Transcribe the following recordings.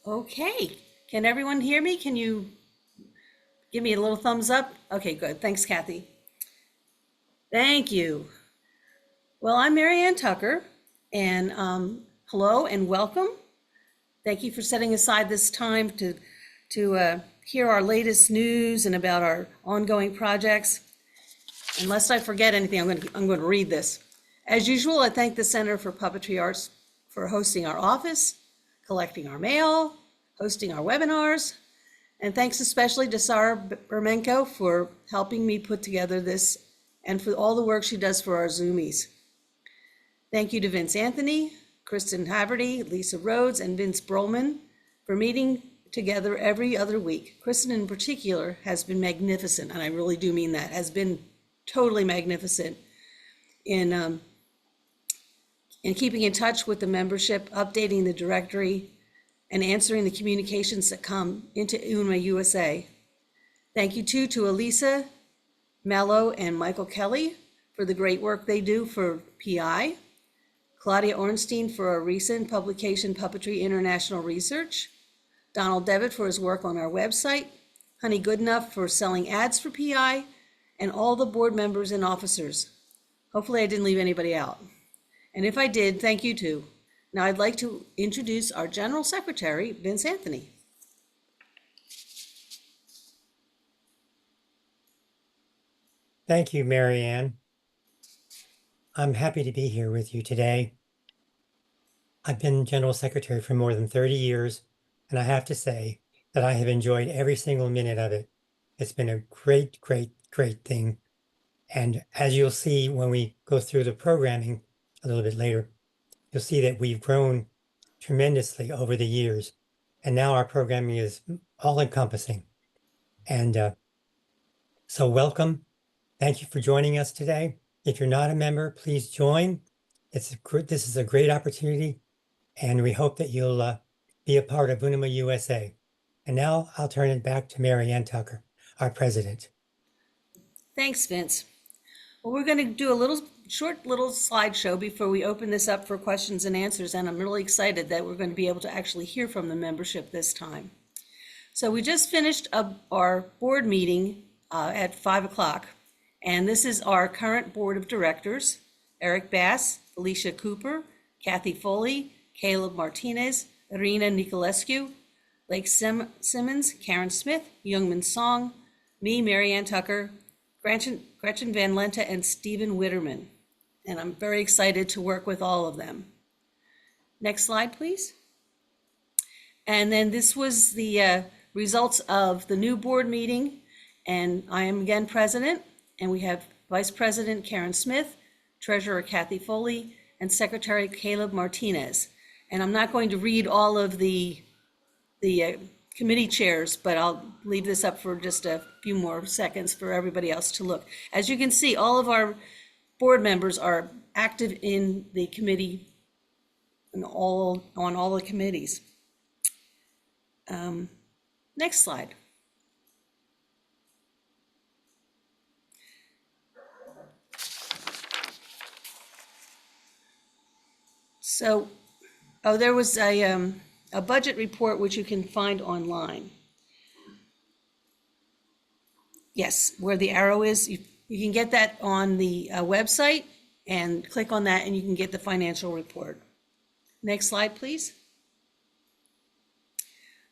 Okay, can everyone hear me? Can you give me a little thumbs up? Okay, good. Thanks, Kathy. Thank you. Well, I'm Mary Ann Tucker, and hello and welcome. Thank you for setting aside this time to hear our latest news and about our ongoing projects. Unless I forget anything, I'm going to read this. As usual, I thank the Center for Puppetry Arts for hosting our office, collecting our mail, hosting our webinars, and thanks especially to Sarah Bermenko for helping me put together this and for all the work she does for our Zoomies. Thank you to Vince Anthony, Kristen Haverty, Lisa Rhodes, and Vince Brolman for meeting together every other week. Kristen in particular has been magnificent, and I really do mean that, has been totally magnificent in keeping in touch with the membership, updating the directory, and answering the communications that come into UNIMA-USA. Thank you too to Elisa Mello and Michael Kelly for the great work they do for PI, Claudia Ornstein for our recent publication, Puppetry International Research, Donald Devitt for his work on our website, Honey Goodenough for selling ads for PI, and all the board members and officers. Hopefully I didn't leave anybody out. And if I did, thank you too. Now I'd like to introduce our General Secretary, Vince Anthony. Thank you, Mary Ann. I'm happy to be here with you today. I've been General Secretary for more than 30 years, and I have to say that I have enjoyed every single minute of it. It's been a great, great, great thing. And as you'll see when we go through the programming a little bit later, you'll see that we've grown tremendously over the years. And now our programming is all encompassing. And so welcome. Thank you for joining us today. If you're not a member, please join. This is a great opportunity, and we hope that you'll be a part of UNIMA-USA. And now I'll turn it back to Mary Ann Tucker, our president. Thanks, Vince. Well, we're going to do a short little slideshow before we open this up for questions and answers, and I'm really excited that we're going to be able to actually hear from the membership this time. So we just finished our board meeting at 5 o'clock, and this is our current board of directors: Eric Bass, Alicia Cooper, Kathy Foley, Caleb Martinez, Irina Nicolescu, Lake Simmons, Karen Smith, Youngman Song, me, Mary Ann Tucker, Gretchen Van Lenta, and Stephen Witterman. And I'm very excited to work with all of them. Next slide, please. And then this was the results of the new board meeting. And I am again president, and we have Vice President Karen Smith, Treasurer Kathy Foley, and Secretary Caleb Martinez. And I'm not going to read all of the committee chairs, but I'll leave this up for just a few more seconds for everybody else to look. As you can see, all of our board members are active in the committee and on all the committees. Next slide. So, there was a budget report which you can find online. Yes, where the arrow is, you can get that on the website and click on that and you can get the financial report. Next slide, please.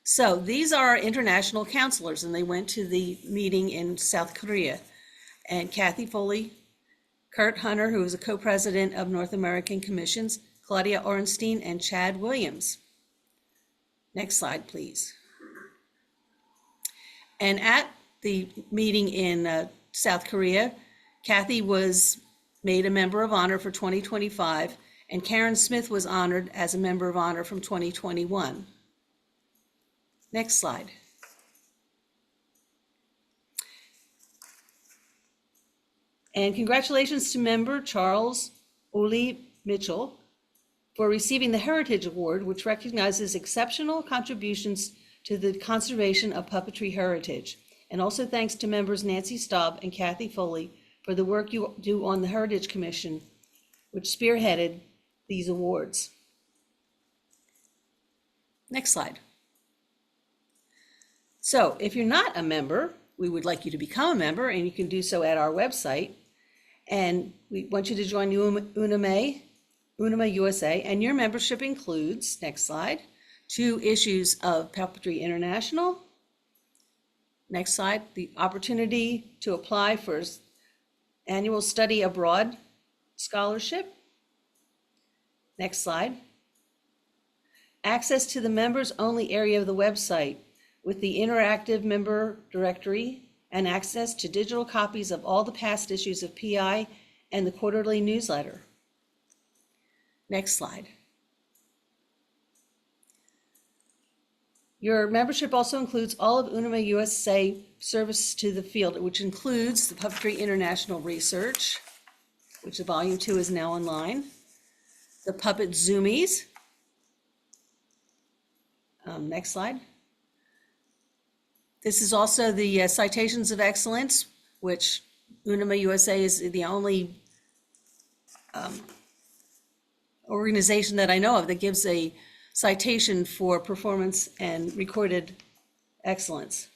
So these are our international counselors, and they went to the meeting in South Korea. And Kathy Foley, Kurt Hunter, who is a co-president of North American Commissions, Claudia Ornstein, and Chad Williams. Next slide, please. And at the meeting in South Korea, Kathy was made a member of honor for 2025, and Karen Smith was honored as a member of honor from 2021. Next slide. And congratulations to member Charles Uli Mitchell for receiving the Heritage Award, which recognizes exceptional contributions to the conservation of puppetry heritage. And also thanks to members Nancy Staub and Kathy Foley for the work you do on the Heritage Commission, which spearheaded these awards. Next slide. So if you're not a member, we would like you to become a member, and you can do so at our website. And we want you to join UNIMA-USA, and your membership includes, next slide, 2 issues of Puppetry International. Next slide, the opportunity to apply for annual study abroad scholarship. Next slide. Access to the members only area of the website with the interactive member directory and access to digital copies of all the past issues of PI and the quarterly newsletter. Next slide. Your membership also includes all of UNIMA-USA service to the field, which includes the Puppetry International Research, which the volume 2 is now online, the Puppet Zoomies. Next slide. This is also the Citations of Excellence, which UNIMA-USA is the only organization that I know of that gives a citation for performance and recorded excellence.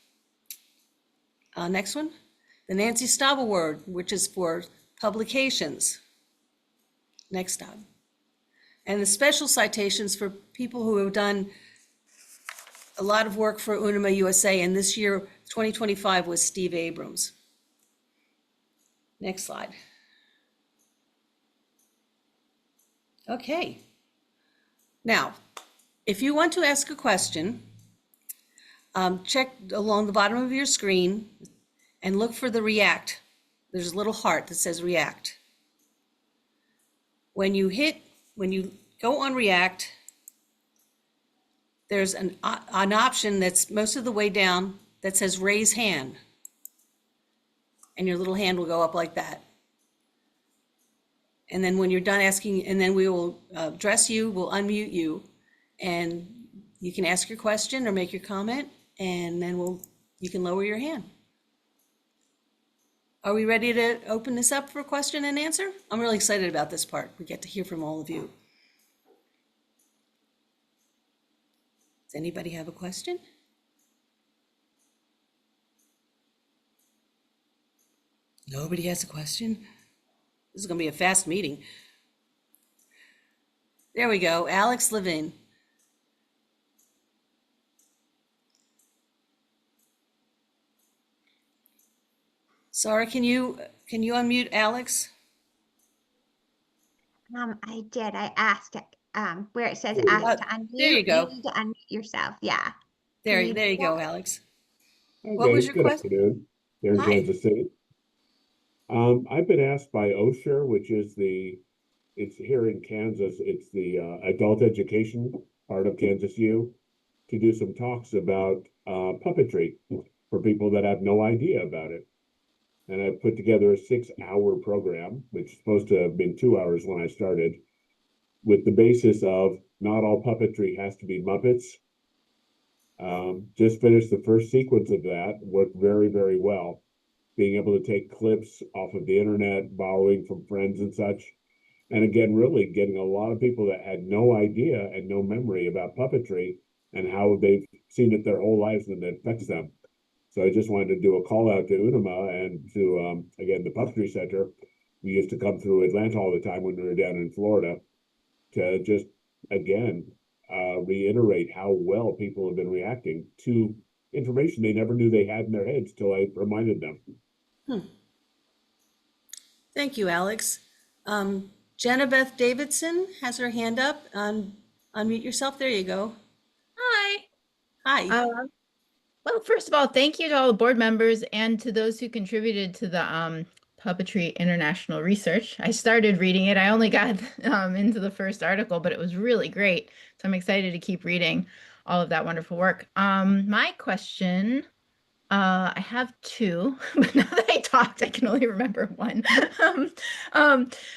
Next one, the Nancy Staub Award, which is for publications. Next stop. And the special citations for people who have done a lot of work for UNIMA-USA, and this year, 2025, was Steve Abrams. Next slide. Okay. Now, if you want to ask a question, check along the bottom of your screen and look for the react. There's a little heart that says react. When you go on react, there's an option that's most of the way down that says raise hand. And your little hand will go up like that. And then when you're done asking, and then we will address you, we'll unmute you, and you can ask your question or make your comment, and then you can lower your hand. Are we ready to open this up for question and answer? I'm really excited about this part. We get to hear from all of you. Does anybody have a question? Nobody has a question? This is going to be a fast meeting. There we go. Alex Levin. Sarah, can you unmute Alex? I did. I asked where it says ask to unmute. There you go. You need to unmute yourself. Yeah. There Can you do go, that? Alex. Hi What was guys, your good question? afternoon. Here in Hi. Kansas City. I've been asked by OSHER, which is it's here in Kansas, it's the adult education part of Kansas U, to do some talks about puppetry for people that have no idea about it. And I've put together a 6-hour program, which is supposed to have been 2 hours when I started, with the basis of not all puppetry has to be Muppets. Just finished the first sequence of that, worked very, very well. Being able to take clips off of the internet, borrowing from friends and such. And again, really getting a lot of people that had no idea and no memory about puppetry and how they've seen it their whole lives and it affects them. So I just wanted to do a call out to UNIMA and to, again, the Puppetry Center. We used to come through Atlanta all the time when we were down in Florida to just, again, reiterate how well people have been reacting to information they never knew they had in their heads till I reminded them. Thank you, Alex. Jenna Beth Davidson has her hand up. Unmute yourself. There you go. Hi. Hi. Well, first of all, thank you to all the board members and to those who contributed to the Puppetry International Research. I started reading it. I only got into the first article, but it was really great. So I'm excited to keep reading all of that wonderful work. My question, I have 2, but now that I talked, I can only remember one.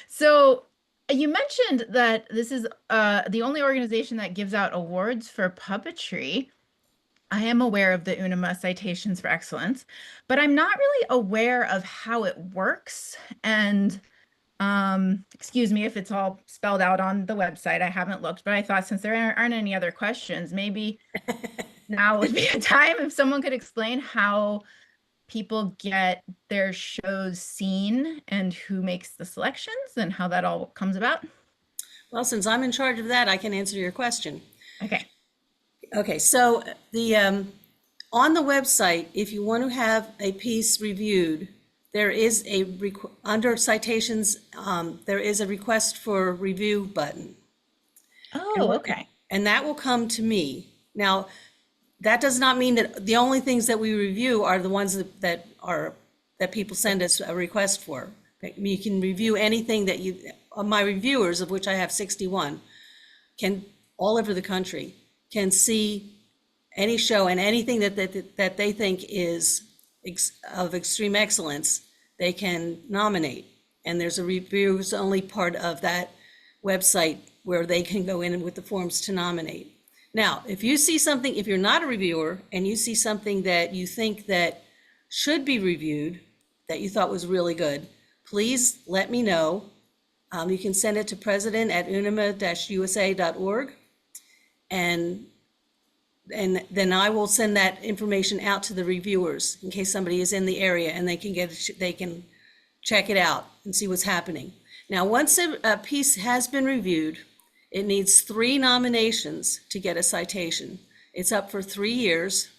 So you mentioned that this is the only organization that gives out awards for puppetry. I am aware of the UNIMA Citations for Excellence, but I'm not really aware of how it works. And excuse me if it's all spelled out on the website. I haven't looked, but I thought since there aren't any other questions, maybe now would be a time if someone could explain how people get their shows seen and who makes the selections and how that all comes about. Well, since I'm in charge of that, I can answer your question. Okay. Okay, so the on the website, if you want to have a piece reviewed, there is a under citations, there is a request for review button. Oh, okay. And that will come to me. Now, that does not mean that the only things that we review are the ones that people send us a request for. You can review anything that my reviewers, of which I have 61, can all over the country can see any show and anything that they think is of extreme excellence, they can nominate. And there's a reviews only part of that website where they can go in with the forms to nominate. Now, if you see something, if you're not a reviewer and you see something that you think that should be reviewed, that you thought was really good, please let me know. You can send it to president@unima-usa.org. And then I will send that information out to the reviewers in case somebody is in the area and they can check it out and see what's happening. Now, once a piece has been reviewed, it needs 3 nominations to get a citation. It's up for 3 years.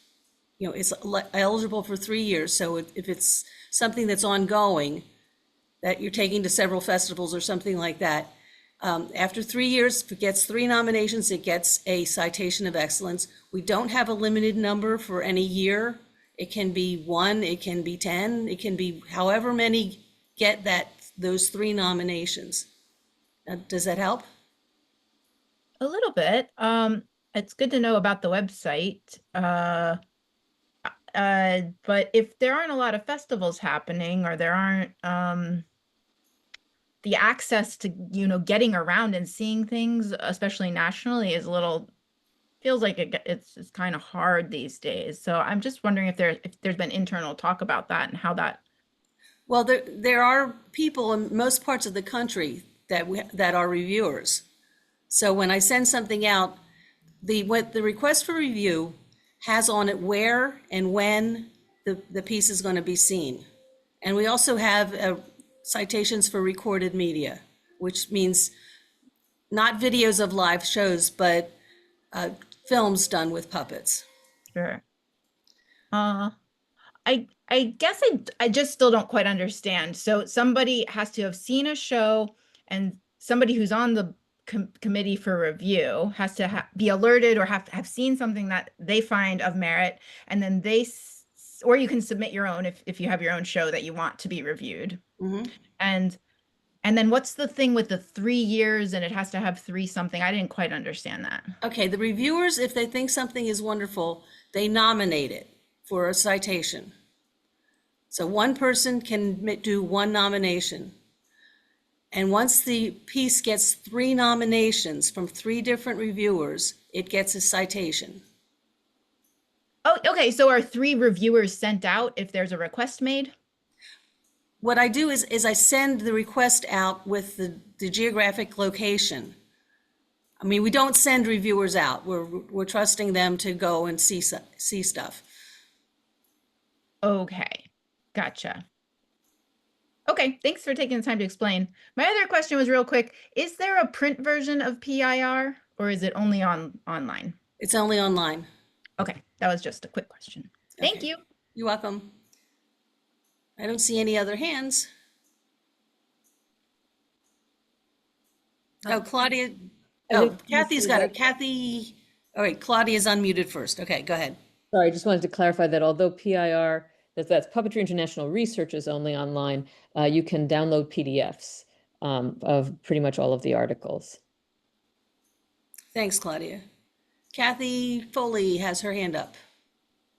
You know, it's eligible for 3 years. So if it's something that's ongoing, that you're taking to several festivals or something like that, after 3 years, if it gets 3 nominations, it gets a citation of excellence. We don't have a limited number for any year. It can be 1, it can be 10, it can be however many get those 3 nominations. Now, does that help? A little bit. It's good to know about the website. But if there aren't a lot of festivals happening or there aren't the access to, getting around and seeing things, especially nationally, is feels like it's kind of hard these days. So I'm just wondering if there's been internal talk about that and how that. Well, there are people in most parts of the country that are reviewers. So when I send something out, the request for review has on it where and when the piece is going to be seen. And we also have citations for recorded media, which means not videos of live shows, but films done with puppets. Sure. I guess I just still don't quite understand. So somebody has to have seen a show, and somebody who's on the committee for review has to be alerted or have seen something that they find of merit, and then or you can submit your own if you have your own show that you want to be reviewed. Mm-hmm. And then what's the thing with the 3 years and it has to have 3 something? I didn't quite understand that. Okay, the reviewers, if they think something is wonderful, they nominate it for a citation. So one person can do 1 nomination. And once the piece gets 3 nominations from 3 different reviewers, it gets a citation. Oh, okay. So are 3 reviewers sent out if there's a request made? What I do is I send the request out with the geographic location. I mean, we don't send reviewers out. We're trusting them to go and see stuff. Okay, gotcha. Okay, thanks for taking the time to explain. My other question was real quick. Is there a print version of PIR or is it only online? It's only online. Okay, that was just a quick question. Thank Okay. you. You're welcome. I don't see any other hands. Oh, Claudia. Oh, Kathy's got it. Kathy. All right, Claudia's unmuted first. Okay, go ahead. Sorry, I just wanted to clarify that although PIR, that's Puppetry International Research, is only online, you can download PDFs of pretty much all of the articles. Thanks, Claudia. Kathy Foley has her hand up.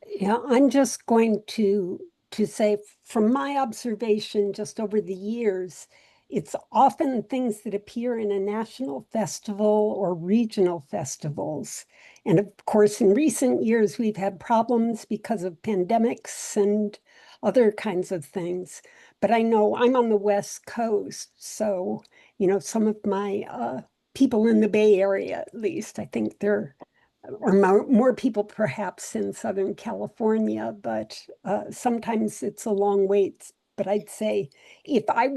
Yeah, I'm just going to say from my observation just over the years, it's often things that appear in a national festival or regional festivals. And of course, in recent years, we've had problems because of pandemics and other kinds of things. But I know I'm on the West Coast, so, some of my people in the Bay Area, at least, I think they're or more people perhaps in Southern California, but sometimes it's a long wait. But I'd say if I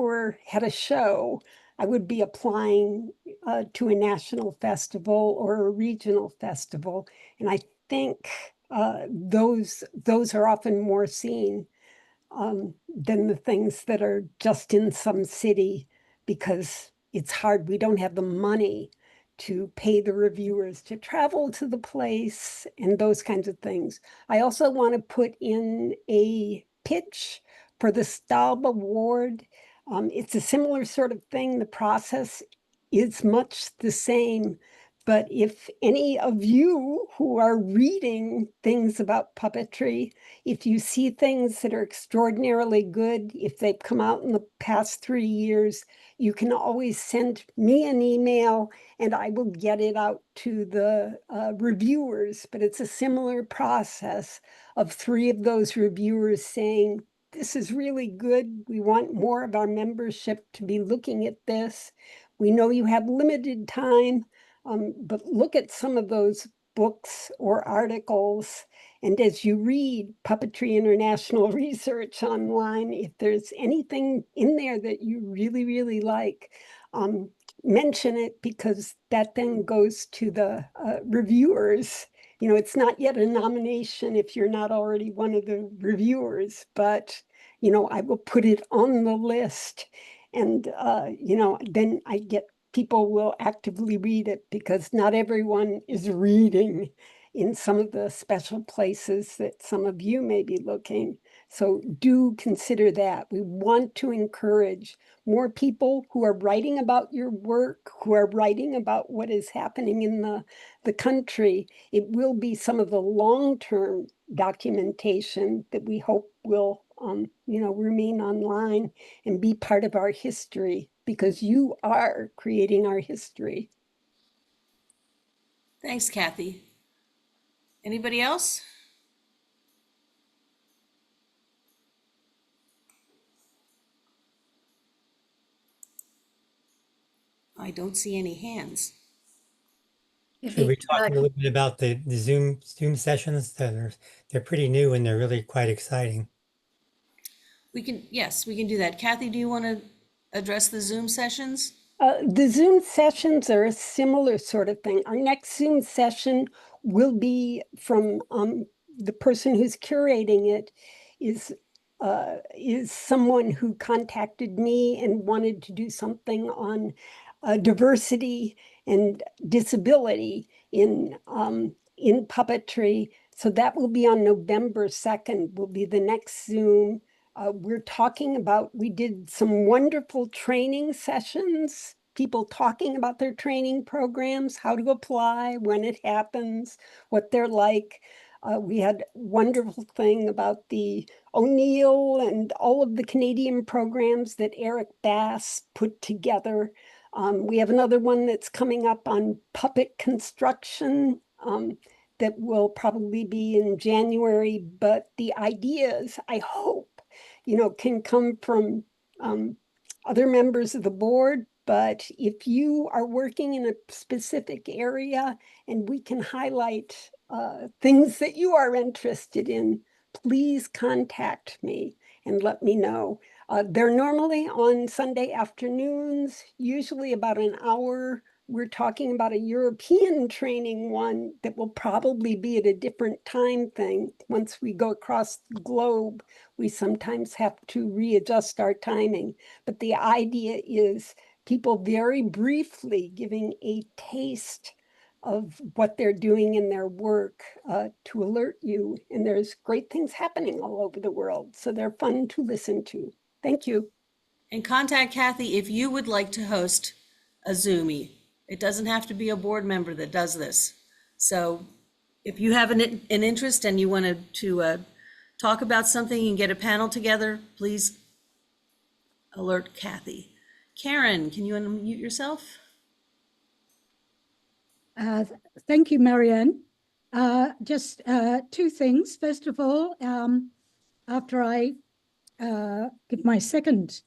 had a show, I would be applying to a national festival or a regional festival. And I think those are often more seen than the things that are just in some city, because it's hard. We don't have the money to pay the reviewers to travel to the place and those kinds of things. I also want to put in a pitch for the Staub Award. It's a similar sort of thing. The process is much the same. But if any of you who are reading things about puppetry, if you see things that are extraordinarily good, if they've come out in the past 3 years, you can always send me an email and I will get it out to the reviewers. But it's a similar process of 3 of those reviewers saying, this is really good. We want more of our membership to be looking at this. We know you have limited time, but look at some of those books or articles. And as you read Puppetry International Research online, if there's anything in there that you really, really like, mention it, because that then goes to the reviewers. You know, it's not yet a nomination if you're not already one of the reviewers, but, you know, I will put it on the list. And, you know, then people will actively read it, because not everyone is reading in some of the special places that some of you may be looking. So do consider that. We want to encourage more people who are writing about your work, who are writing about what is happening in the country. It will be some of the long-term documentation that we hope will you know, remain online and be part of our history, because you are creating our history. Thanks, Kathy. Anybody else? I don't see any hands. Should we talk a little bit about the Zoom sessions they're pretty new and they're really quite exciting. Yes, we can do that. Kathy, do you want to address the Zoom sessions? The Zoom sessions are a similar sort of thing. Our next Zoom session will be from the person who's curating it is someone who contacted me and wanted to do something on diversity and disability in puppetry. So that will be on November 2nd, will be the next Zoom. We're talking about, we did some wonderful training sessions, people talking about their training programs, how to apply, when it happens, what they're like. We had a wonderful thing about the O'Neill and all of the Canadian programs that Eric Bass put together. We have another one that's coming up on puppet construction. That will probably be in January, but the ideas, I hope, you know, can come from other members of the board. But if you are working in a specific area and we can highlight things that you are interested in, please contact me and let me know. They're normally on Sunday afternoons, usually about an hour. We're talking about a European training one that will probably be at a different time thing. Once we go across the globe, we sometimes have to readjust our timing. But the idea is people very briefly giving a taste of what they're doing in their work to alert you. And there's great things happening all over the world. So they're fun to listen to. Thank you. And contact Kathy if you would like to host a Zoomie. It doesn't have to be a board member that does this. So if you have an interest and you want to talk about something and get a panel together, please alert Kathy. Karen, can you unmute yourself? Thank you, Marianne. Just 2 things. First of all, after I give my second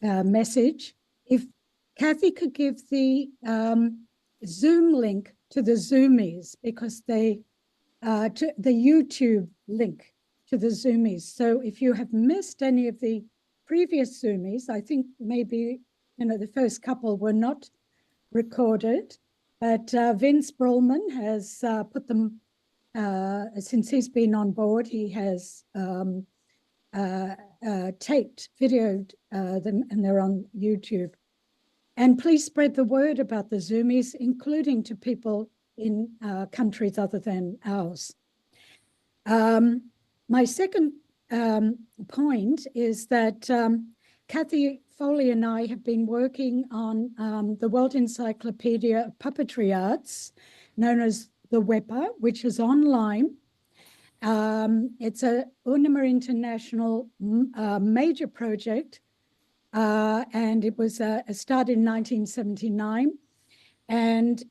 message, if Kathy could give the Zoom link to the Zoomies because to the YouTube link to the Zoomies. So if you have missed any of the previous Zoomies, I think maybe, the first couple were not recorded, but Vince Brolman has put them, since he's been on board, he has taped, videoed them, and they're on YouTube. And please spread the word about the Zoomies, including to people in countries other than ours. My second point is that Kathy Foley and I have been working on the World Encyclopedia of Puppetry Arts, known as the WEPA, which is online. It's a UNIMA International major project, and it was started in 1979. And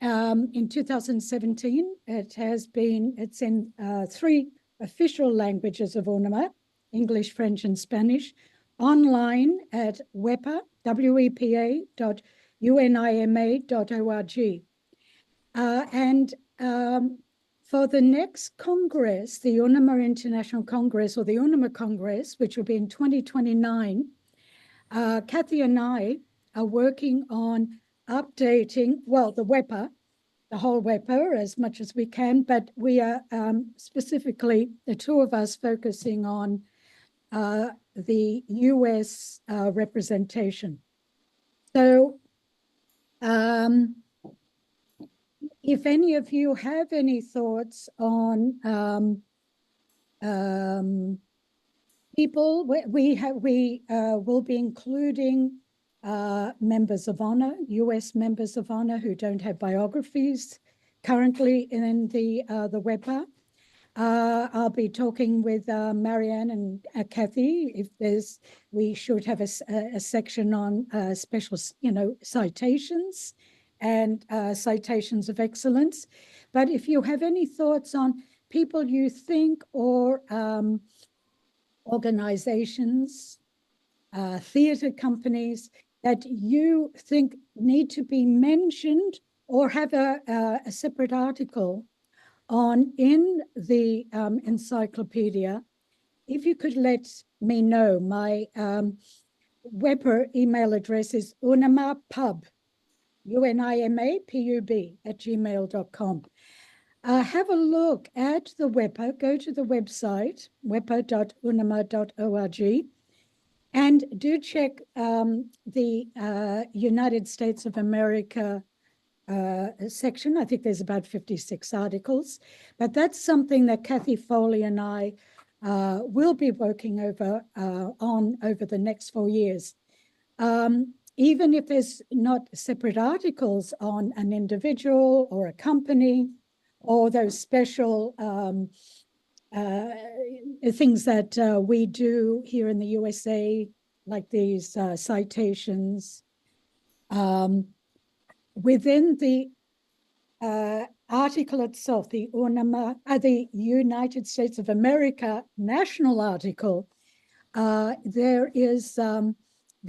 in 2017, it's in 3 official languages of UNIMA, English, French, and Spanish, online at wepa, wepa.unima.org. And for the next Congress, the UNIMA International Congress, or the UNIMA Congress, which will be in 2029, Kathy and I are working on updating, well, the WEPA, the whole WEPA as much as we can, but we are specifically, the 2 of us, focusing on the US representation. So if any of you have any thoughts on people, we will be including members of honor, US members of honor who don't have biographies currently in the WEPA. I'll be talking with Marianne and Kathy. If we should have a section on special, citations and citations of excellence. But if you have any thoughts on people you think, or organizations, theater companies that you think need to be mentioned or have a separate article on in the encyclopedia, if you could let me know. My WEPA email address is unimapub, UNIMAPUB @gmail.com. Have a look at the WEPA, go to the website, wepa.unima.org, and do check the United States of America section. I think there's about 56 articles, but that's something that Kathy Foley and I will be working on over the next 4 years. Even if there's not separate articles on an individual or a company, or those special things that we do here in the USA, like these citations, within the article itself, the United States of America national article, there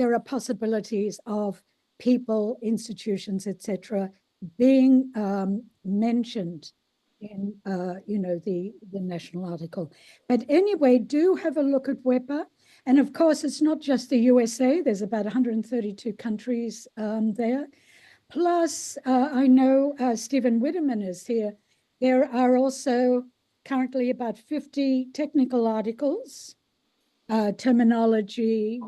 are possibilities of people, institutions, etc., being mentioned in the national article. But anyway, do have a look at WEPA. And of course, it's not just the USA. There's about 132 countries there. Plus, I know Stephen Wideman is here. There are also currently about 50 technical articles, terminology,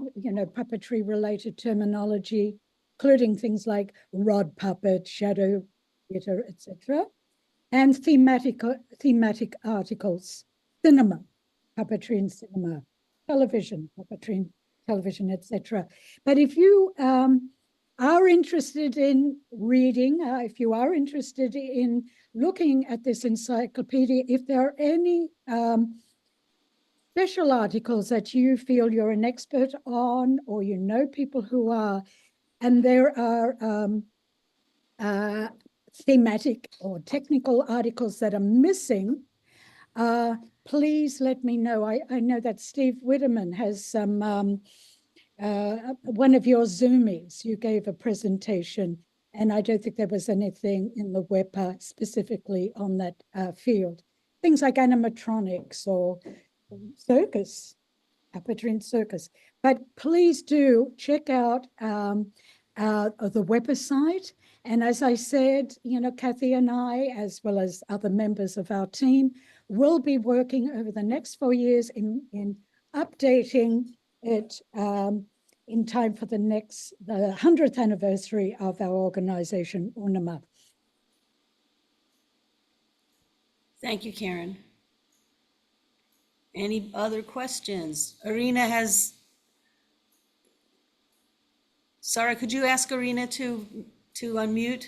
puppetry-related terminology, including things like rod puppet, shadow theater, etc., and thematic articles, cinema, puppetry in cinema, television, puppetry in television, etc. But if you are interested in reading, if you are interested in looking at this encyclopedia, if there are any special articles that you feel you're an expert on, or people who are, and there are thematic or technical articles that are missing, please let me know. I know that Steve Wideman has some, one of your Zoomies, you gave a presentation. And I don't think there was anything in the WEPA specifically on that field. Things like animatronics or circus, puppetry and circus. But please do check out the website. And as I said, you know, Kathy and I, as well as other members of our team, will be working over the next 4 years in updating it in time for the 100th anniversary of our organization, UNIMA. Thank you, Karen. Any other questions? Arena has, Sarah, could you ask Arena to unmute?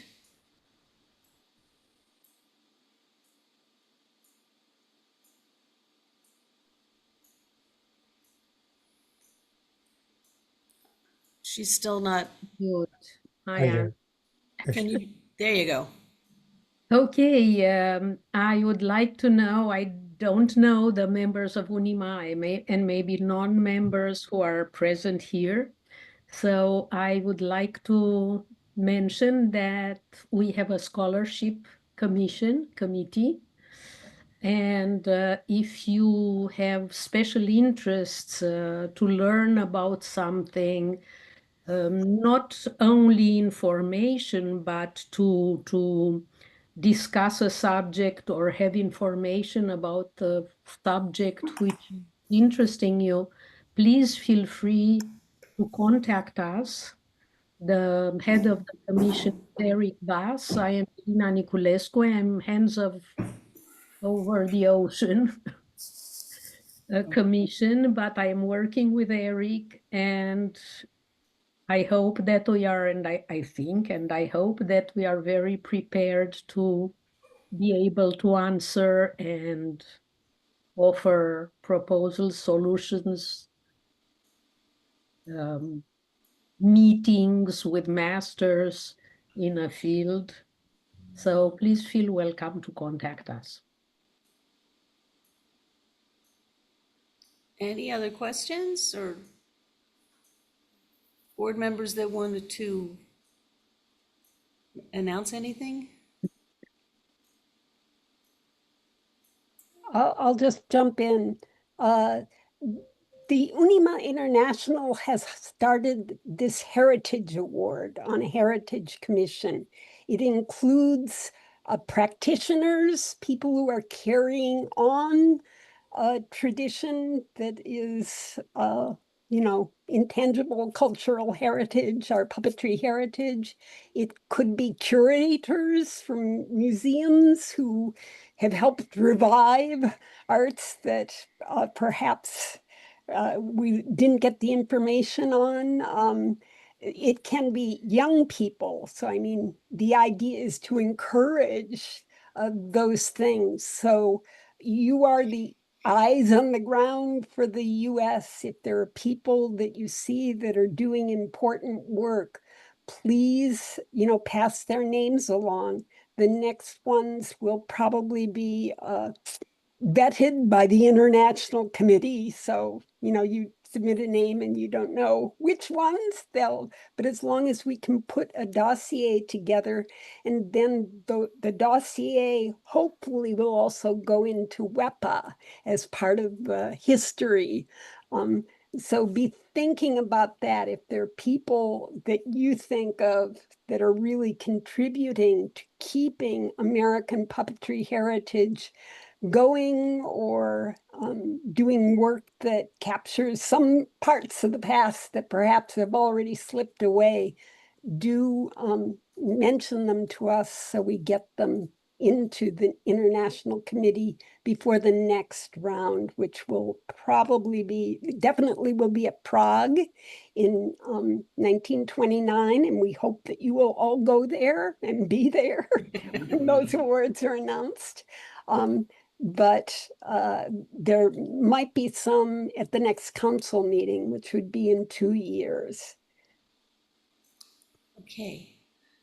She's still not, Good. I Hi am. there. There can she- you, there you go. Okay, I would like to know, I don't know the members of UNIMA and maybe non-members who are present here. So I would like to mention that we have a scholarship committee. And if you have special interests to learn about something, not only information, but to discuss a subject or have information about the subject which is interesting you, please feel free to contact us. The head of the commission, Eric Bass. I am Ina Niculescu. I am Hands of Over the Ocean commission, but I am working with Eric, and I hope that we are, and I think, and I hope that we are very prepared to be able to answer and offer proposals, solutions, meetings with masters in a field. So please feel welcome to contact us. Any other questions or board members that wanted to announce anything? I'll just jump in. The UNIMA International has started this Heritage Award on a Heritage Commission. It includes practitioners, people who are carrying on a tradition that is, you know, intangible cultural heritage, our puppetry heritage. It could be curators from museums who have helped revive arts that perhaps we didn't get the information on. It can be young people. So, I mean, the idea is to encourage those things. So you are the eyes on the ground for the US. If there are people that you see that are doing important work, please, you know, pass their names along. The next ones will probably be vetted by the international committee. So, you know, you submit a name and you don't know which ones but as long as we can put a dossier together, and then the dossier hopefully will also go into WEPA as part of history. So be thinking about that. If there are people that you think of that are really contributing to keeping American puppetry heritage going, or doing work that captures some parts of the past that perhaps have already slipped away, do mention them to us so we get them into the international committee before the next round, which will definitely will be at Prague in 1929. And we hope that you will all go there and be there when those awards are announced. But there might be some at the next council meeting, which would be in 2 years. Okay.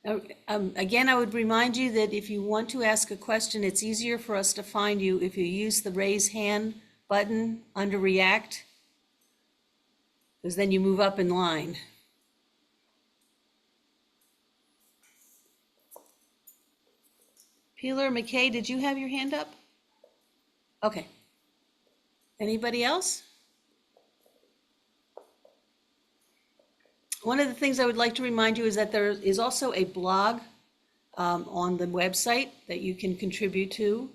Now, again, I would remind you that if you want to ask a question, it's easier for us to find you if you use the raise hand button under React, because then you move up in line. Peeler McKay, did you have your hand up? Okay. Anybody else? One of the things I would like to remind you is that there is also a blog on the website that you can contribute to.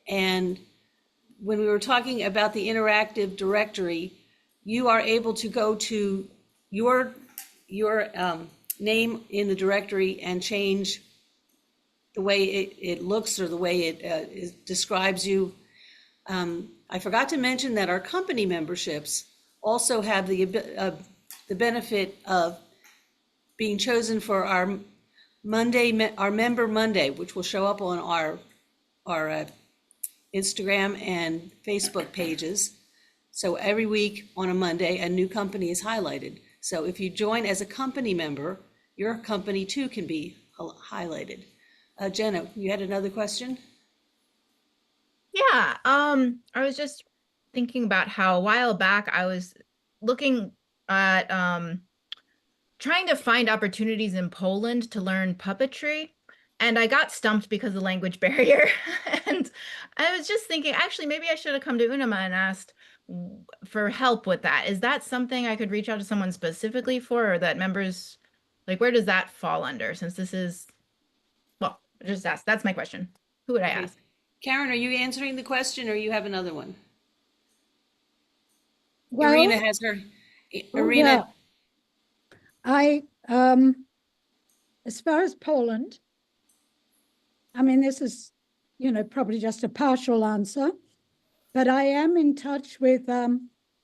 And when we were talking about the interactive directory, you are able to go to your name in the directory and change the way it looks or the way it describes you. I forgot to mention that our company memberships also have the benefit of being chosen for our Member Monday, which will show up on our Instagram and Facebook pages. So every week on a Monday, a new company is highlighted. So if you join as a company member, your company too can be highlighted. Jenna, you had another question? Yeah, I was just thinking about how a while back I was looking at trying to find opportunities in Poland to learn puppetry, and I got stumped because of the language barrier. And I was just thinking, actually, maybe I should have come to UNIMA and asked for help with that. Is that something I could reach out to someone specifically for, or that members, like, where does that fall under? Since this is, well, just ask. That's my question. Who would I Okay. ask? Karen, are you answering the question or you have another one? Well, Irina has her. Irina, yeah. I, as far as Poland, I mean, this is, probably just a partial answer, but I am in touch with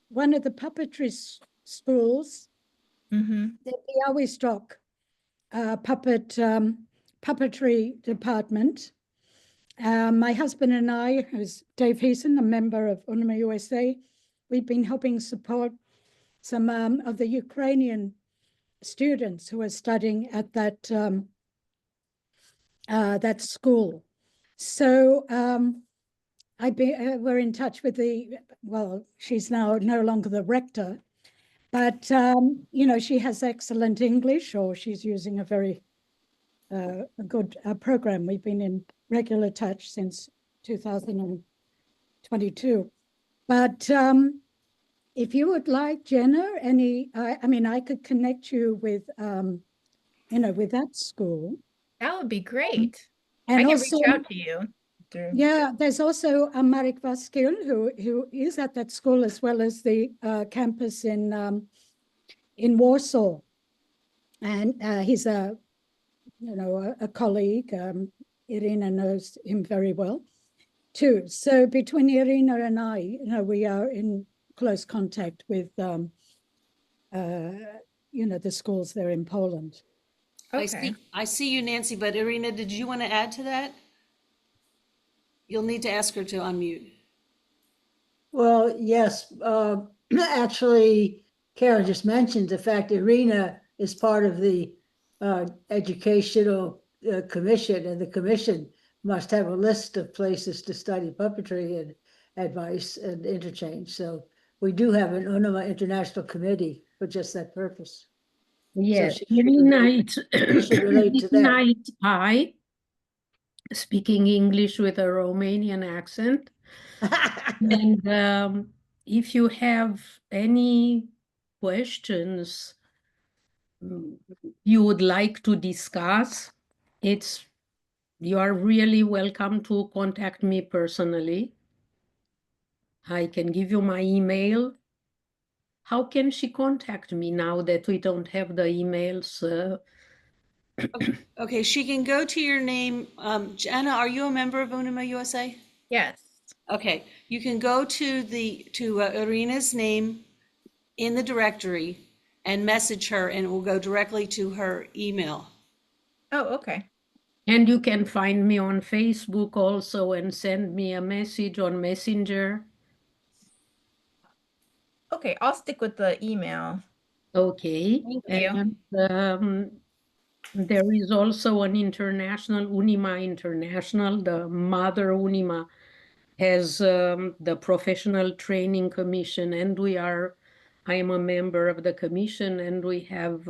one of the puppetry schools, Mm-hmm. the Białystok puppetry department. My husband and I, who's Dave Heason, a member of UNIMA-USA, we've been helping support some of the Ukrainian students who are studying at that that school. So we're in touch with she's now no longer the rector, but she has excellent English, or she's using a very good program. We've been in regular touch since 2022. But if you would like, Jenna, I could connect you with, with that school. That would be great. And I can also, reach out to you. yeah, there's also Marek Vaskil, who is at that school, as well as the campus in Warsaw. And he's a colleague. Irina knows him very well too. So between Irina and I, we are in close contact with, the schools there in Poland. Okay. I see you, Nancy, but Irina, did you want to add to that? You'll need to ask her to unmute. Well, yes, actually, Karen just mentioned the fact Irina is part of the educational commission, and the commission must have a list of places to study puppetry and advice and interchange. So we do have an UNIMA International Committee for just that purpose. Yes, she every should night, should relate to every that. night I, speaking English with a Romanian accent, and if you have any questions you would like to discuss, you are really welcome to contact me personally. I can give you my email. How can she contact me now that we don't have the emails? Okay, she can go to your name. Jenna, are you a member of UNIMA-USA? Yes. Okay, you can go to Irina's name in the directory and message her, and it will go directly to her email. Oh, okay. And you can find me on Facebook also and send me a message on Messenger. Okay, I'll stick with the email. Okay. Thank you. And there is also an international, UNIMA International, the mother UNIMA has the Professional Training Commission, and I am a member of the commission, and we have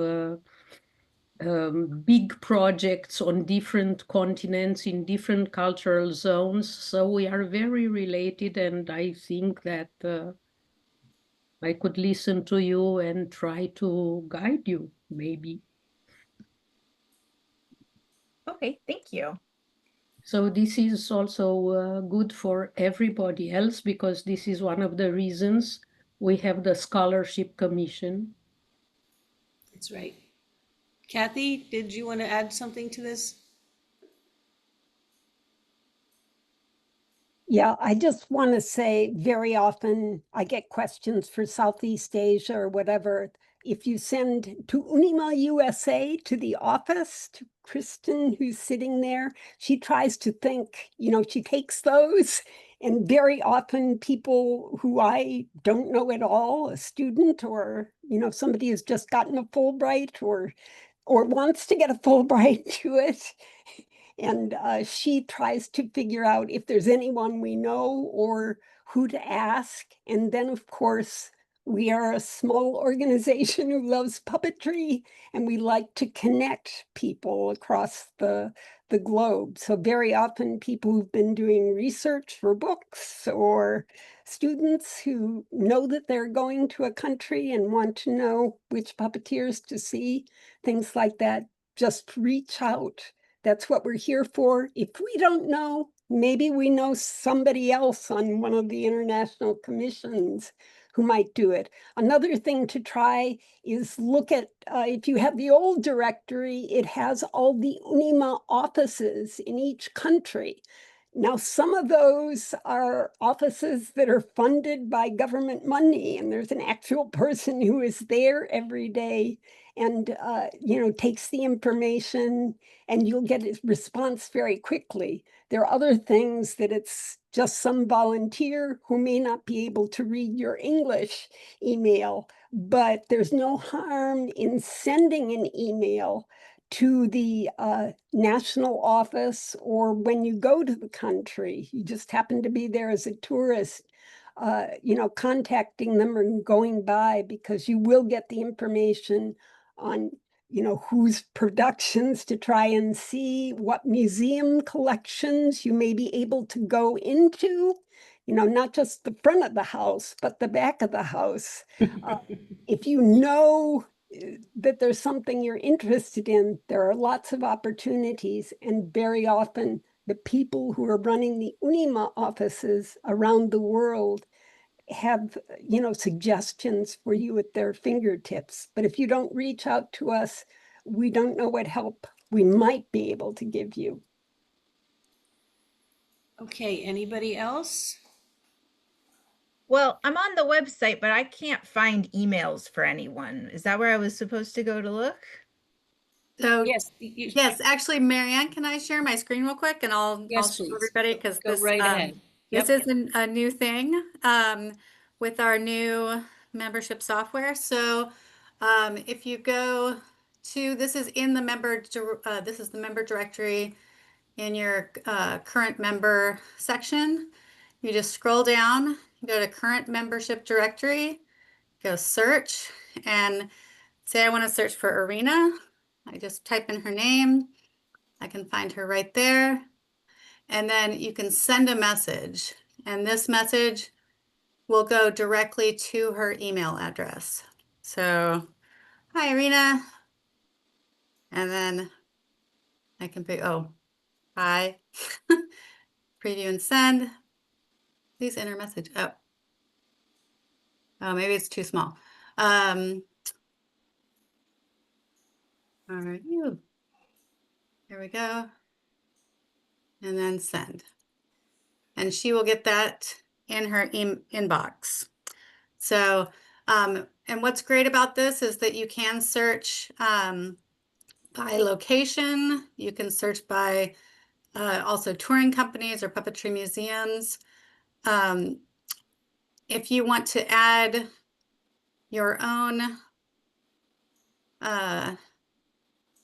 big projects on different continents in different cultural zones. So we are very related, and I think that I could listen to you and try to guide you, maybe. Okay, thank you. So this is also good for everybody else, because this is one of the reasons we have the Scholarship Commission. That's right. Kathy, did you want to add something to this? Yeah, I just want to say very often I get questions for Southeast Asia or whatever. If you send to UNIMA-USA to the office, to Kristen, who's sitting there, she tries to think, she takes those. And very often people who I don't know at all, a student or, somebody who's just gotten a Fulbright or wants to get a Fulbright to it. And she tries to figure out if there's anyone we know or who to ask. And then, of course, we are a small organization who loves puppetry, and we like to connect people across the globe. So very often people who've been doing research for books or students who know that they're going to a country and want to know which puppeteers to see, things like that, just reach out. That's what we're here for. If we don't know, maybe we know somebody else on one of the international commissions who might do it. Another thing to try is look at, if you have the old directory, it has all the UNIMA offices in each country. Now, some of those are offices that are funded by government money, and there's an actual person who is there every day and, takes the information, and you'll get a response very quickly. There are other things that it's just some volunteer who may not be able to read your English email, but there's no harm in sending an email to the national office, or when you go to the country, you just happen to be there as a tourist, contacting them or going by, because you will get the information on whose productions to try and see, what museum collections you may be able to go into, not just the front of the house, but the back of the house. If you know that there's something you're interested in, there are lots of opportunities, and very often the people who are running the UNIMA offices around the world have, suggestions for you at their fingertips. But if you don't reach out to us, we don't know what help we might be able to give you. Okay, anybody else? Well, I'm on the website, but I can't find emails for anyone. Is that where I was supposed to go to look? So Yes, yes, actually, Marianne, can I share my screen real quick and I'll Yes, show please. everybody, because Go this right ahead. this Yep. is a new thing with our new membership software. So if you go to, this is in the this is the member directory in your current member section. You just scroll down, go to current membership directory, go search, and say I want to search for Arena. I just type in her name. I can find her right there. And then you can send a message, and this message will go directly to her email address. So, hi, Irina. And then I can pick, oh, hi. Preview and send. Please enter message. Oh, maybe it's too small. All right, there we go. And then send. And she will get that in her inbox. So, and what's great about this is that you can search by location. You can search by also touring companies or puppetry museums. If you want to add your own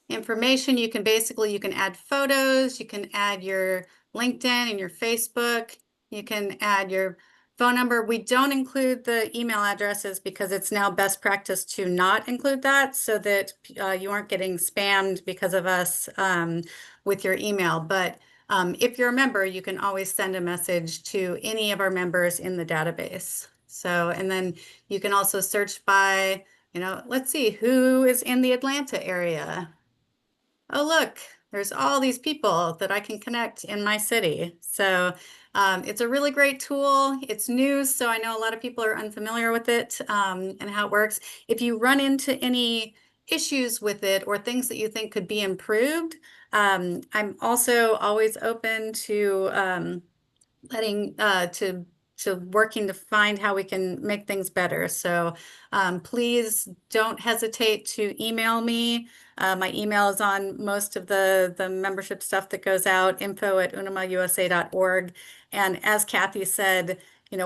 information, you can add photos, you can add your LinkedIn and your Facebook, you can add your phone number. We don't include the email addresses because it's now best practice to not include that so that you aren't getting spammed because of us with your email. But if you're a member, you can always send a message to any of our members in the database. So, and then you can also search by, let's see, who is in the Atlanta area? Oh, look, there's all these people that I can connect in my city. So it's a really great tool. It's new, so I know a lot of people are unfamiliar with it and how it works. If you run into any issues with it or things that you think could be improved, I'm also always open to letting to working to find how we can make things better. So please don't hesitate to email me. My email is on most of the membership stuff that goes out, info@unimausa.org. And as Kathy said,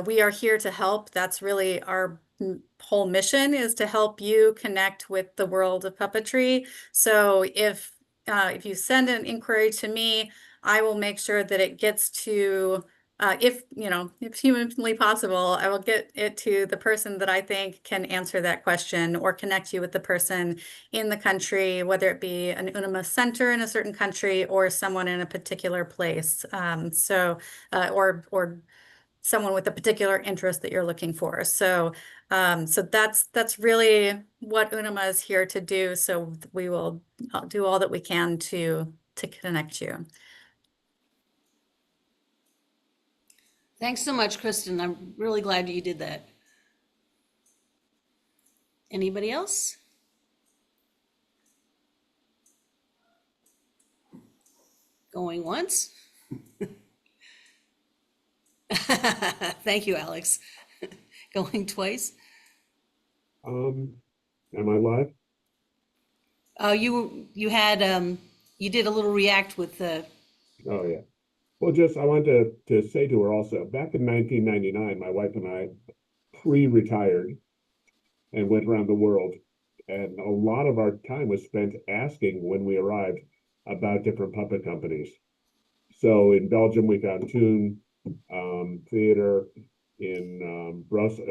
we are here to help. That's really our whole mission, is to help you connect with the world of puppetry. So if you send an inquiry to me, I will make sure that it gets to if humanly possible, I will get it to the person that I think can answer that question or connect you with the person in the country, whether it be an UNIMA center in a certain country or someone in a particular place. Or someone with a particular interest that you're looking for. So, so that's really what UNIMA is here to do. So we will do all that we can to connect you. Thanks so much, Kristen. I'm really glad you did that. Anybody else? Going once? Thank you, Alex. Going twice? Am I live? You did a little react with the. Oh, yeah. Well, just I wanted to say to her also, back in 1999, my wife and I pre-retired and went around the world. And a lot of our time was spent asking when we arrived about different puppet companies. So in Belgium, we found Toon Theater, in Brussels,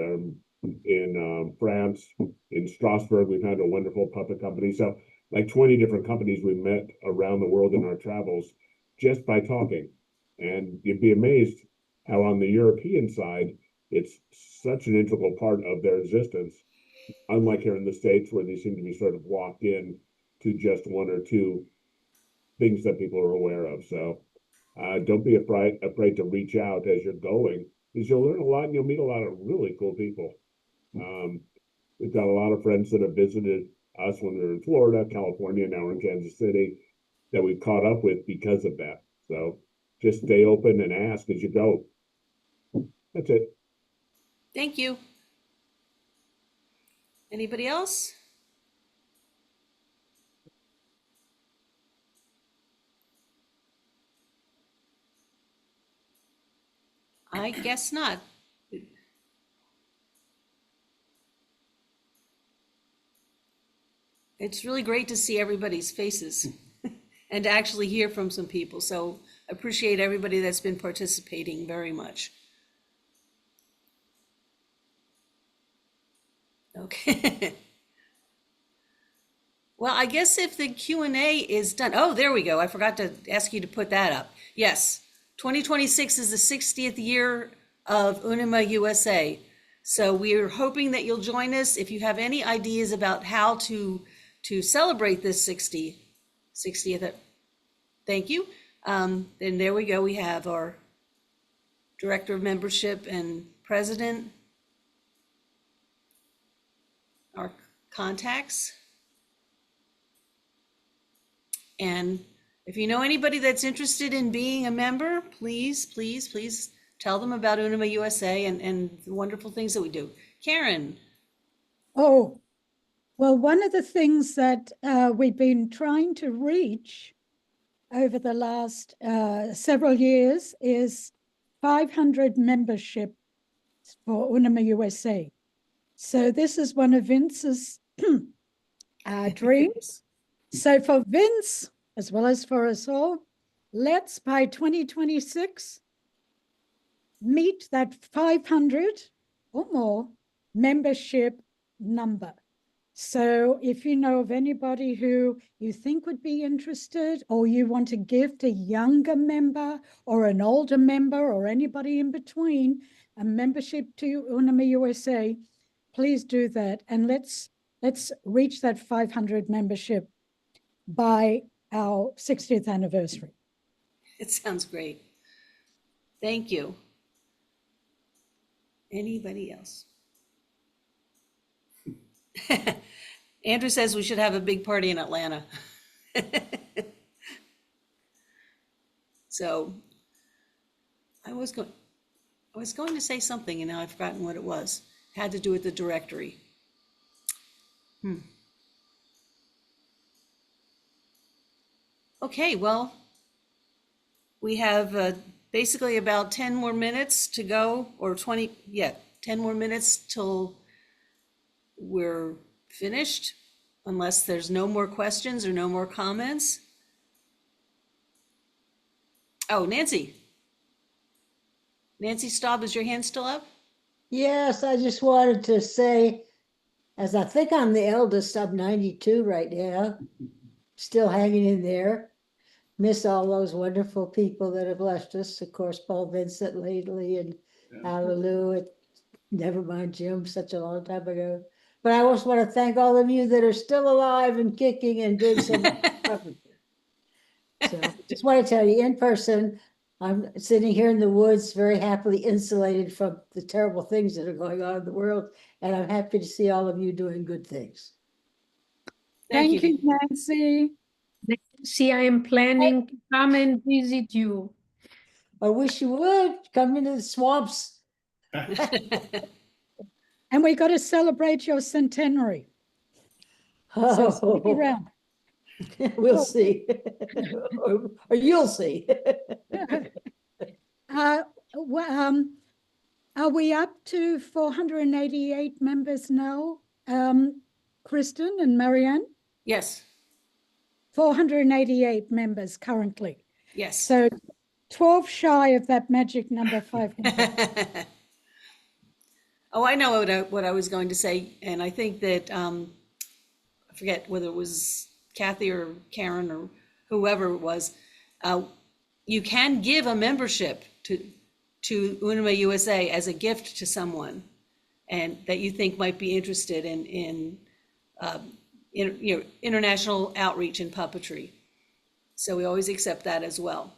in France, in Strasbourg, we found a wonderful puppet company. So like 20 different companies we met around the world in our travels just by talking. And you'd be amazed how on the European side, it's such an integral part of their existence. Unlike here in the States, where they seem to be sort of locked in to just one or two things that people are aware of. So don't be afraid to reach out as you're going, because you'll learn a lot and you'll meet a lot of really cool people. We've got a lot of friends that have visited us when we were in Florida, California, now we're in Kansas City, that we've caught up with because of that. So just stay open and ask as you go. That's it. Thank you. Anybody else? I guess not. It's really great to see everybody's faces and to actually hear from some people. So I appreciate everybody that's been participating very much. Okay. Well, I guess if the Q&A is done, oh, there we go. I forgot to ask you to put that up. Yes, 2026 is the 60th year of UNIMA-USA. So we're hoping that you'll join us. If you have any ideas about how to celebrate this 60th, thank you. Then there we go. We have our Director of Membership and President, our contacts. And if you know anybody that's interested in being a member, please, please, please tell them about UNIMA-USA and the wonderful things that we do. Karen. Oh, well, one of the things that we've been trying to reach over the last several years is 500 memberships for UNIMA-USA. So this is one of Vince's dreams. So for Vince, as well as for us all, let's by 2026 meet that 500 or more membership number. So if you know of anybody who you think would be interested, or you want to gift a younger member or an older member or anybody in between a membership to UNIMA-USA, please do that. And let's reach that 500 membership by our 60th anniversary. It sounds great. Thank you. Anybody else? Andrew says we should have a big party in Atlanta. So I was going to say something and now I've forgotten what it was. It had to do with the directory. Okay, well, we have basically about 10 more minutes to go, or 20, yeah, 10 more minutes till we're finished, unless there's no more questions or no more comments. Oh, Nancy. Nancy Staub, is your hand still up? Yes, I just wanted to say, as I think I'm the eldest, I'm 92 right now, still hanging in there. Miss all those wonderful people that have left us. Of course, Paul Vincent lately and Hallelujah. Never mind Jim, such a long time ago. But I also want to thank all of you that are still alive and kicking and doing so much stuff. So just want to tell you in person, I'm sitting here in the woods, very happily insulated from the terrible things that are going on in the world. And I'm happy to see all of you doing good things. Thank you, Nancy. See, I am planning to come and visit you. I wish you would come into the swamps. And we got to celebrate your centenary. So stick around. We'll see. or you'll see. Are we up to 488 members now, Kristen and Marianne? Yes. 488 members currently. Yes. So 12 shy of that magic number 500. Oh, I know what I was going to say, and I think that I forget whether it was Kathy or Karen or whoever it was. You can give a membership to UNIMA-USA as a gift to someone, and that you think might be interested in international outreach in puppetry. So we always accept that as well,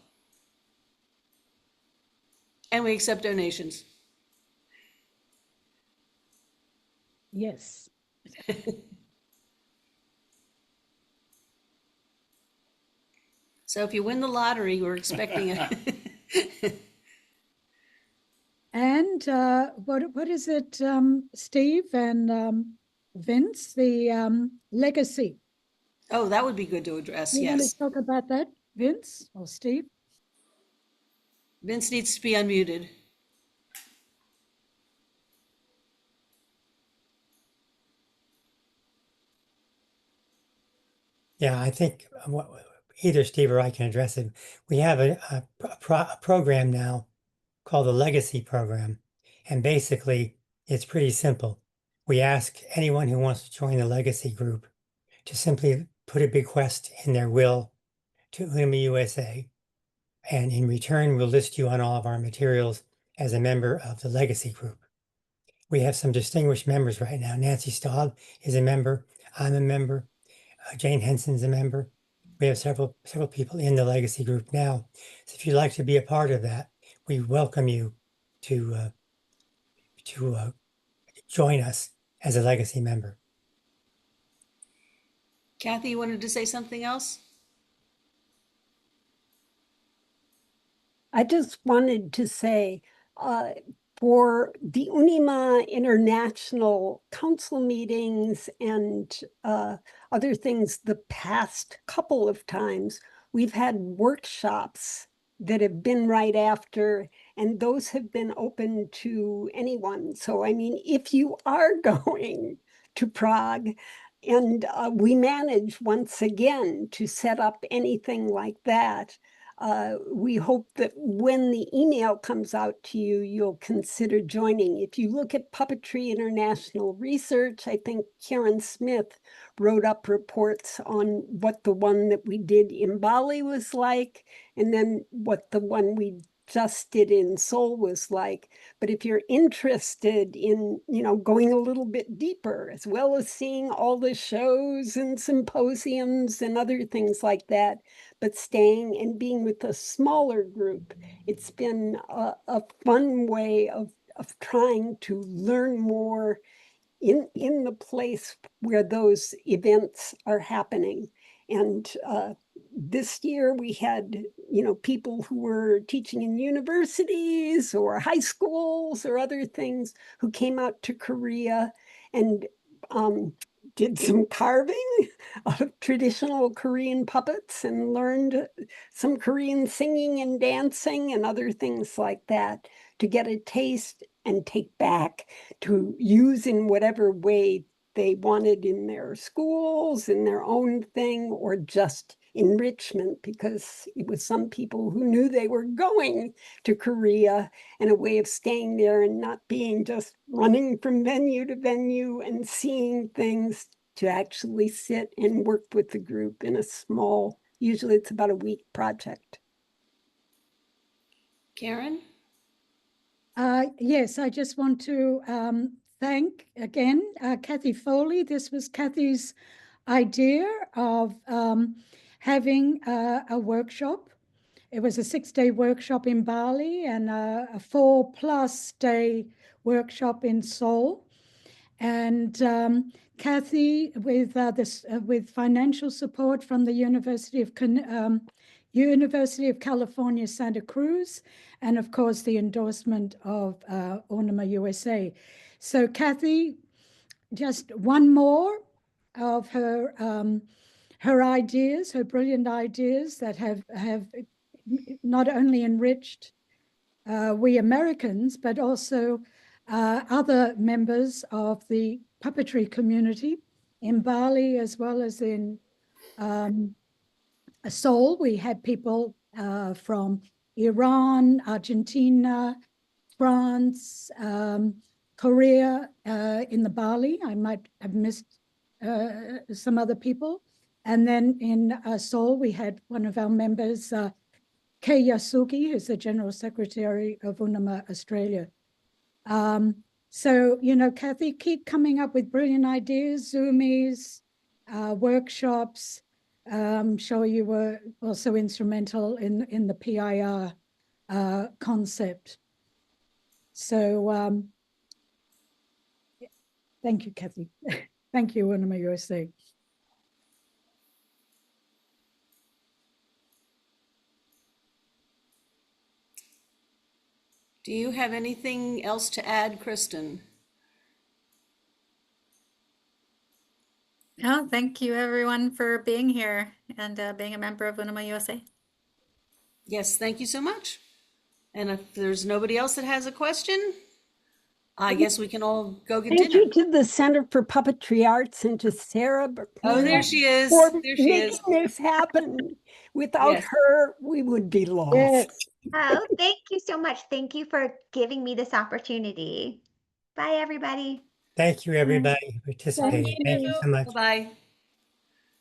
and we accept donations. Yes. So if you win the lottery, we're expecting it. And what is it, Steve and Vince, the legacy? Oh, that would be good to address, You want yes. to talk about that, Vince or Steve? Vince needs to be unmuted. Yeah, I think either Steve or I can address it. We have a program now called the Legacy Program. And basically, it's pretty simple. We ask anyone who wants to join the Legacy group to simply put a bequest in their will to UNIMA-USA. And in return, we'll list you on all of our materials as a member of the Legacy group. We have some distinguished members right now. Nancy Staub is a member. I'm a member. Jane Henson's a member. We have several people in the Legacy group now. So if you'd like to be a part of that, we welcome you to join us as a Legacy member. Kathy, you wanted to say something else? I just wanted to say, for the UNIMA International Council meetings and other things, the past couple of times, we've had workshops that have been right after, and those have been open to anyone. So, I mean, if you are going to Prague, and we manage once again to set up anything like that, we hope that when the email comes out to you, you'll consider joining. If you look at Puppetry International Research, I think Karen Smith wrote up reports on what the one that we did in Bali was like, and then what the one we just did in Seoul was like. But if you're interested in, going a little bit deeper, as well as seeing all the shows and symposiums and other things like that, but staying and being with a smaller group, it's been a fun way of trying to learn more in the place where those events are happening. And this year we had, people who were teaching in universities or high schools or other things who came out to Korea and did some carving of traditional Korean puppets and learned some Korean singing and dancing and other things like that to get a taste and take back to use in whatever way they wanted in their schools, in their own thing, or just enrichment, because it was some people who knew they were going to Korea and a way of staying there and not being just running from venue to venue and seeing things, to actually sit and work with the group in a small, usually it's about a week project. Karen? Yes, I just want to thank again Kathy Foley. This was Kathy's idea of having a workshop. It was a 6-day workshop in Bali and a 4+ day workshop in Seoul. And Kathy, with financial support from the University of California, Santa Cruz, and of course the endorsement of UNIMA-USA. So Kathy, just one more of her ideas, her brilliant ideas that have not only enriched we Americans, but also other members of the puppetry community in Bali, as well as in Seoul. We had people from Iran, Argentina, France, Korea in the Bali. I might have missed some other people. And then in Seoul, we had one of our members, Kei Yasugi, who's the General Secretary of UNIMA Australia. So, Kathy, keep coming up with brilliant ideas, Zoomies, workshops. Sure you were also instrumental in the PIR concept. So thank you, Kathy. Thank you, UNIMA-USA. Do you have anything else to add, Kristen? Oh, thank you everyone for being here and being a member of UNIMA-USA. Yes, thank you so much. And if there's nobody else that has a question, I guess we can all go get Thank dinner. you to the Center for Puppetry Arts and to Sarah Oh, there Burkina she is. for There she making is. this happen. Without Yes. her, we would be lost. Yes. Oh, thank you so much. Thank you for giving me this opportunity. Bye, everybody. Thank you, everybody, who participated. Thank you so much. Bye-bye.